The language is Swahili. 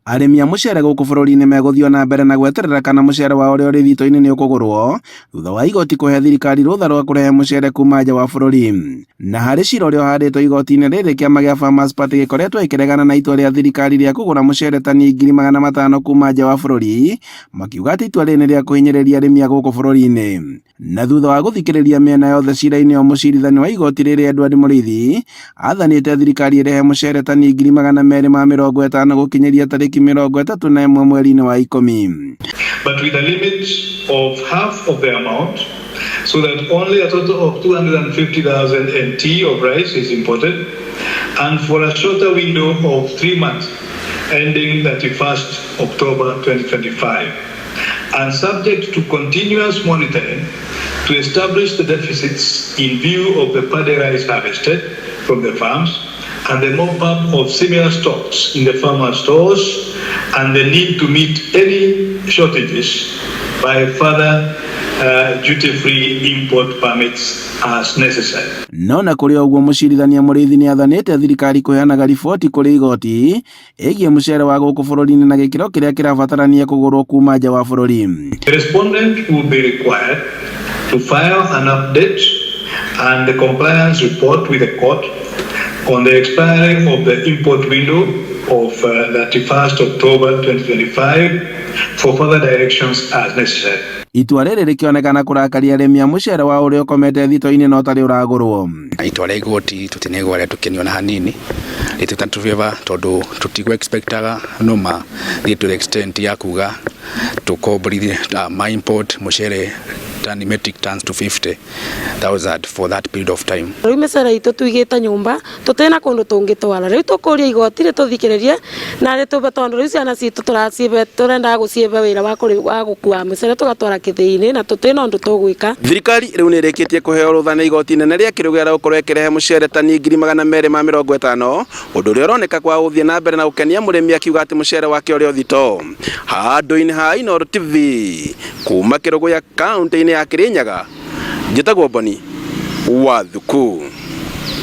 Arĩmi a mũcere gũkũ bũrũri-inĩ megũthio na mbere na gweterera kana mũcere wao ũrĩa ũrĩ thito-inĩ nĩ ũkũgũrwo thutha wa igoti kũhe thirikari rũtha rwa kũrehe mũcere kuma nja wa bũrũri. Na harĩ cira ũrĩa ũhandĩtwo igoti-inĩ rĩrĩ, kĩama gĩa Farmers Party gĩkoretwo gĩkĩregana na itua rĩa thirikari rĩa kũgũra mũcere tani 500,000 kuma nja wa bũrũri, makiuga atĩ itua rĩrĩ nĩ rĩa kũhinyĩrĩria arĩmi a gũkũ bũrũri-inĩ. Na thutha wa gũthikĩrĩria mĩena yothe cira-inĩ o, mũcirithania wa igoti rĩrĩ Edward Mũrĩithi athanĩte thirikari ĩrehe mũcere tani 250 gũkinyĩria tarĩki 31 mweri-inĩ wa Ikũmi. But with a limit of half of the amount, so that only a total of 250,000 NT of rice is imported, and for a shorter window of 3 months, ending 31st October 2025, and subject to continuous monitoring to establish the deficits in view of the paddy rice harvested from the farms and the mop-up of similar stocks in the farmer stores, and the need to meet any shortages by further duty-free import permits as necessary. No na kũrĩ ũguo, mũcirithania Mũrĩithi nĩ athanĩte thirikari kũheanaga riboti kũrĩ igoti ĩgiĩ mũcere wa gũkũ bũrũri-inĩ na gĩkĩro kĩrĩa kĩrabatarania kũgũrwo kuma nja wa bũrũri. The respondent will be required to file an update and the compliance report with the court on the expiry of the import window of 31st October 2025 for further directions as necessary. Itua rĩrĩ rĩkĩonekana kũrakaria arĩmi a mũcere wa ũrĩa ũkomete thito-inĩ na ũtarĩ ũragũrwo. Itua rĩa igoti tũtinegwa rĩa tũkenio na hanini rĩtũtatũveva tondũ tũtigũ expectaga noma to the extent ya kuga tũkomborithia my import mũcere tani metric tons to 50,000 for that period of time. Rĩu mĩcere itũ tuigĩte nyũmba tũtena kũndũ tũngĩtwara, rĩu tũkũria igoti rĩtũthikĩrĩrie na rĩtũve tondũ rĩu ciana citũ tũrenda gũciĩve wĩra wa gũkua mũcere tũgatwara kĩthĩi-inĩ na tũtena ũndũ tũgwĩka. Thirikari rĩu nĩ ĩrĩkĩtie kũheo rũtha nĩ igoti inene rĩa kĩrũgĩra gũkorwo ĩkĩrehe mũcere tani 250,000, ũndũ ũrĩa ũroneka kwa gũthiĩ na mbere na gũkenia mũrĩmi akiuga atĩ mũcere wake ũrĩ o thito. Handũ-inĩ ha Inooro TV kuma Kĩrũgũya kaunti-inĩ ya Kĩrĩnyaga, njĩtagwo Boni Wathuku.